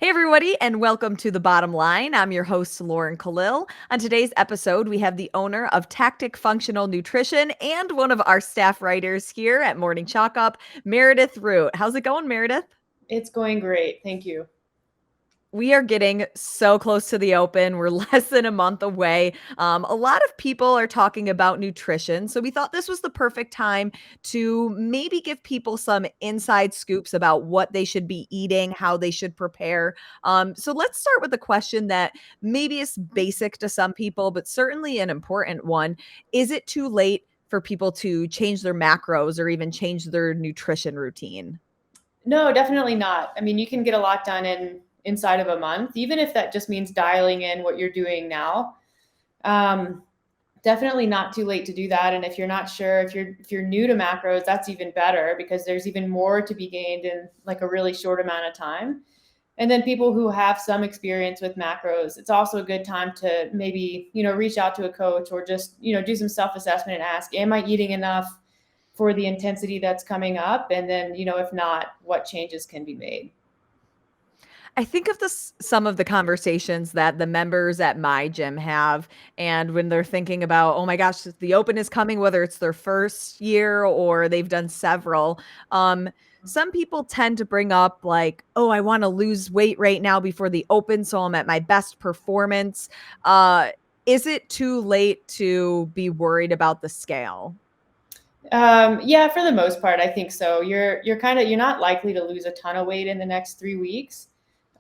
Hey, everybody, and welcome to The Bottom Line. I'm your host, Lauren Kalil. On today's episode, we have the owner of Tactic Functional Nutrition and one of our staff writers here at Morning Chalk Up, Meredith Root. How's it going, Meredith? It's going great. Thank you. We are getting so close to the open. We're less than a month away. A lot of people are talking about nutrition. So we thought this was the perfect time to maybe give people some inside scoops about what they should be eating, how they should prepare. So let's start with a question that maybe is basic to some people, but certainly an important one. Is it too late for people to change their macros or even change their nutrition routine? No, definitely not. I mean, you can get a lot done inside of a month, even if that just means dialing in what you're doing now. Um, Definitely not too late to do that. And if you're not sure, if you're new to macros, that's even better because there's even more to be gained in like a really short amount of time. And then people who have some experience with macros, it's also a good time to maybe, reach out to a coach or just, do some self-assessment and ask, am I eating enough for the intensity that's coming up? And then, if not, what changes can be made? I think of this some of the conversations that the members at my gym have, and when they're thinking about, "Oh my gosh, the open is coming," whether it's their first year or they've done several, um, some people tend to bring up like, "Oh, I wanna lose weight right now before the open, so I'm at my best performance." Is it too late to be worried about the scale? Yeah, for the most part, I think so. You're not likely to lose a ton of weight in the next 3 weeks.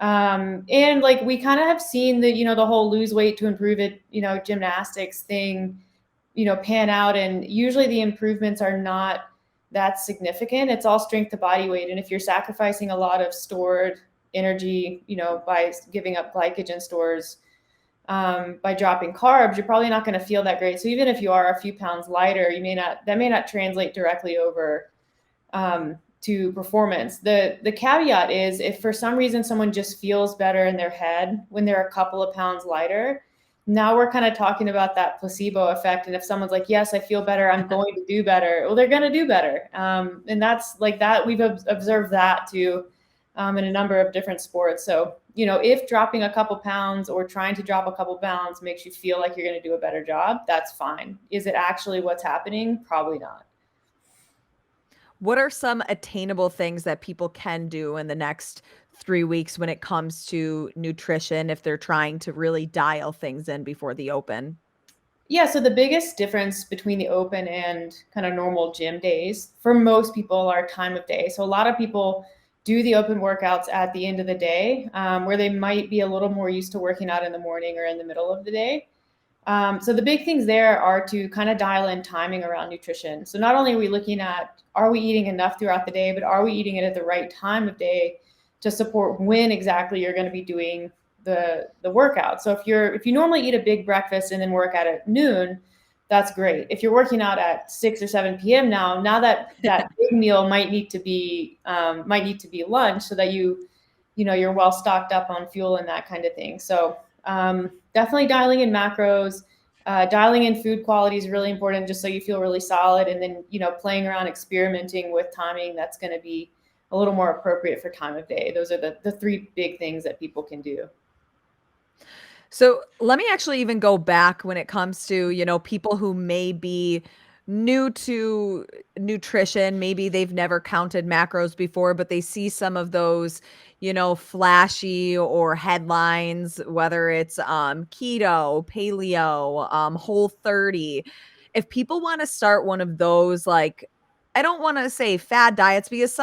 And like we kind of have seen the whole lose weight to improve it, gymnastics thing, pan out. And usually the improvements are not that significant. It's all strength to body weight. And if you're sacrificing a lot of stored energy, by giving up glycogen stores, by dropping carbs, you're probably not going to feel that great. So even if you are a few pounds lighter, that may not translate directly over to performance. The caveat is if for some reason someone just feels better in their head when they're a couple of pounds lighter, now we're kind of talking about that placebo effect. And if someone's like, yes, I feel better, I'm going to do better. Well, they're going to do better. And that's like that. We've observed that too in a number of different sports. So, if dropping a couple pounds or trying to drop a couple pounds makes you feel like you're going to do a better job, that's fine. Is it actually what's happening? Probably not. What are some attainable things that people can do in the next 3 weeks when it comes to nutrition if they're trying to really dial things in before the open? Yeah, so the biggest difference between the open and kind of normal gym days for most people are time of day. So a lot of people do the open workouts at the end of the day, where they might be a little more used to working out in the morning or in the middle of the day. So the big things there are to kind of dial in timing around nutrition. So not only are we looking at are we eating enough throughout the day, but are we eating it at the right time of day to support when exactly you're going to be doing the workout. So if you normally eat a big breakfast and then work out at noon, that's great. If you're working out at 6 or 7 p.m. now that big meal might need to be lunch so that you're well stocked up on fuel and that kind of thing. So definitely dialing in macros, dialing in food quality is really important just so you feel really solid. And then, playing around, experimenting with timing, that's going to be a little more appropriate for time of day. Those are the three big things that people can do. So let me actually even go back when it comes to, people who may be new to nutrition. Maybe they've never counted macros before, but they see some of those, flashy or headlines, whether it's keto, paleo, whole 30. If people want to start one of those, like, I don't want to say fad diets because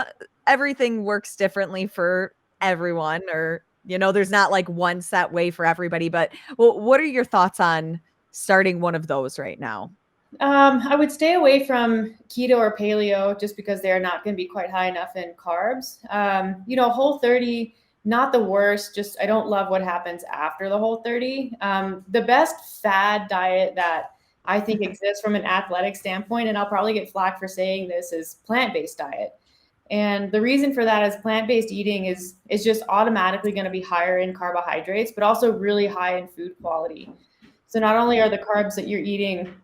everything works differently for everyone, or there's not like one set way for everybody, but well, what are your thoughts on starting one of those right now? I would stay away from keto or paleo just because they're not going to be quite high enough in carbs. Whole 30, not the worst. Just I don't love what happens after the whole 30. The best fad diet that I think exists from an athletic standpoint, and I'll probably get flack for saying this, is plant-based diet. And the reason for that is plant-based eating is just automatically going to be higher in carbohydrates, but also really high in food quality. So not only are the carbs that you're eating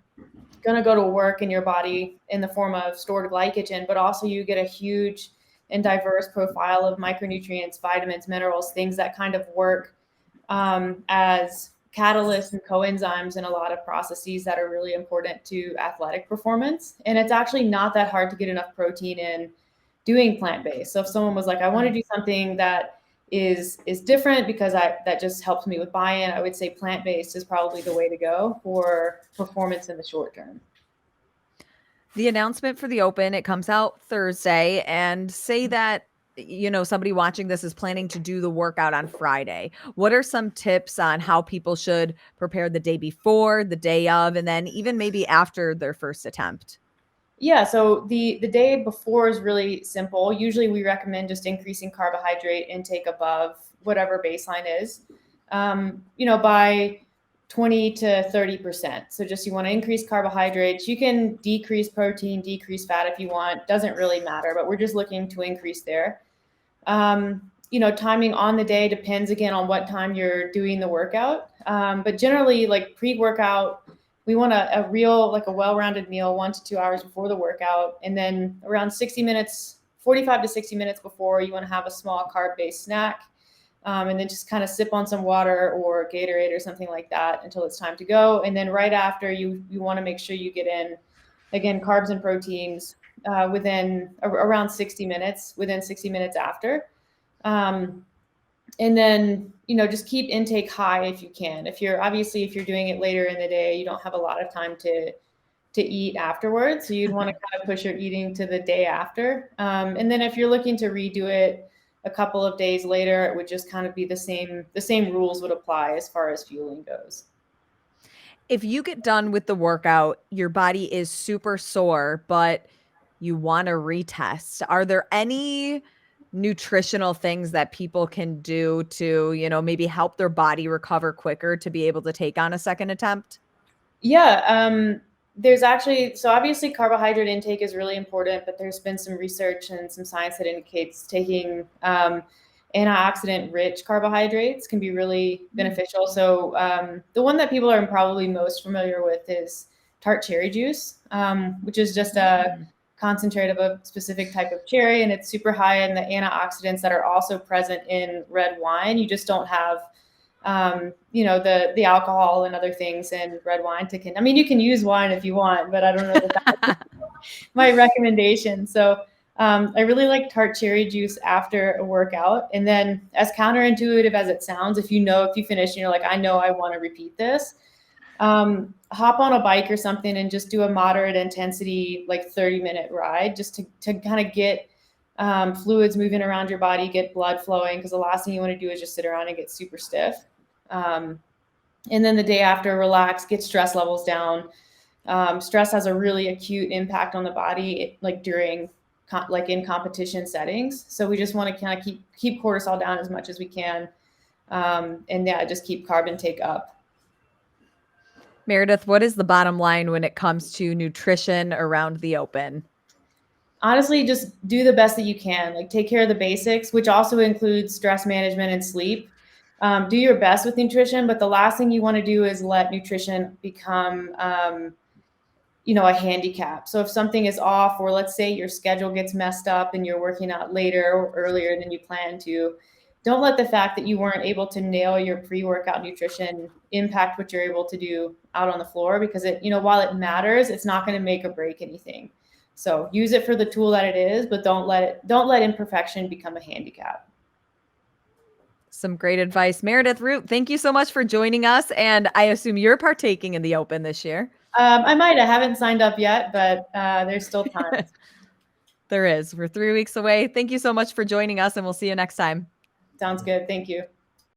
going to go to work in your body in the form of stored glycogen, but also you get a huge and diverse profile of micronutrients, vitamins, minerals, things that kind of work as catalysts and coenzymes in a lot of processes that are really important to athletic performance. And it's actually not that hard to get enough protein in doing plant-based. So if someone was like, I want to do something that is different because that just helps me with buy-in, I would say plant-based is probably the way to go for performance in the short term. The announcement for the Open, it comes out Thursday, and say that, somebody watching this is planning to do the workout on Friday. What are some tips on how people should prepare the day before, the day of, and then even maybe after their first attempt? Yeah, so the day before is really simple. Usually we recommend just increasing carbohydrate intake above whatever baseline is, by 20 to 30%. So just you want to increase carbohydrates. You can decrease protein, decrease fat if you want. Doesn't really matter, but we're just looking to increase there. Timing on the day depends again on what time you're doing the workout. But generally, like pre-workout, we want a real, like a well-rounded meal 1 to 2 hours before the workout. And then around 60 minutes, 45 to 60 minutes before, you want to have a small carb-based snack. And then just kind of sip on some water or Gatorade or something like that until it's time to go. And then right after, you want to make sure you get in, again, carbs and proteins within around 60 minutes, within 60 minutes after. And then, just keep intake high if you can. If you're doing it later in the day, you don't have a lot of time to eat afterwards. So you'd want to kind of push your eating to the day after. And then if you're looking to redo it a couple of days later, it would just kind of be the same rules would apply as far as fueling goes. If you get done with the workout, your body is super sore, but you want to retest, are there any nutritional things that people can do to, maybe help their body recover quicker to be able to take on a second attempt? Yeah, there's actually, so obviously carbohydrate intake is really important, but there's been some research and some science that indicates taking antioxidant rich carbohydrates can be really beneficial. So the one that people are probably most familiar with is tart cherry juice, which is just a concentrate of a specific type of cherry, and it's super high in the antioxidants that are also present in red wine. You just don't have the alcohol and other things in red wine you can use wine if you want, but I don't know that that's my recommendation. So I really like tart cherry juice after a workout. And then, as counterintuitive as it sounds, if you finish and you're like, I know I want to repeat this, hop on a bike or something and just do a moderate intensity, like 30-minute ride, just to kind of get fluids moving around your body, get blood flowing, because the last thing you want to do is just sit around and get super stiff. And then the day after, relax, get stress levels down. Stress has a really acute impact on the body, like during in competition settings. So we just want to kind of keep cortisol down as much as we can. And yeah, just keep carb intake up. Meredith, what is the bottom line when it comes to nutrition around the Open? Honestly, just do the best that you can. Like, take care of the basics, which also includes stress management and sleep. Do your best with nutrition, but the last thing you want to do is let nutrition become a handicap. So if something is off, or let's say your schedule gets messed up and you're working out later or earlier than you plan to, don't let the fact that you weren't able to nail your pre-workout nutrition impact what you're able to do out on the floor, because while it matters, it's not going to make or break anything. So use it for the tool that it is, but don't let imperfection become a handicap. Some great advice. Meredith Root, thank you so much for joining us. And I assume you're partaking in the Open this year. I haven't signed up yet, but there's still time. There is. We're 3 weeks away. Thank you so much for joining us, and we'll see you next time. Sounds good. Thank you.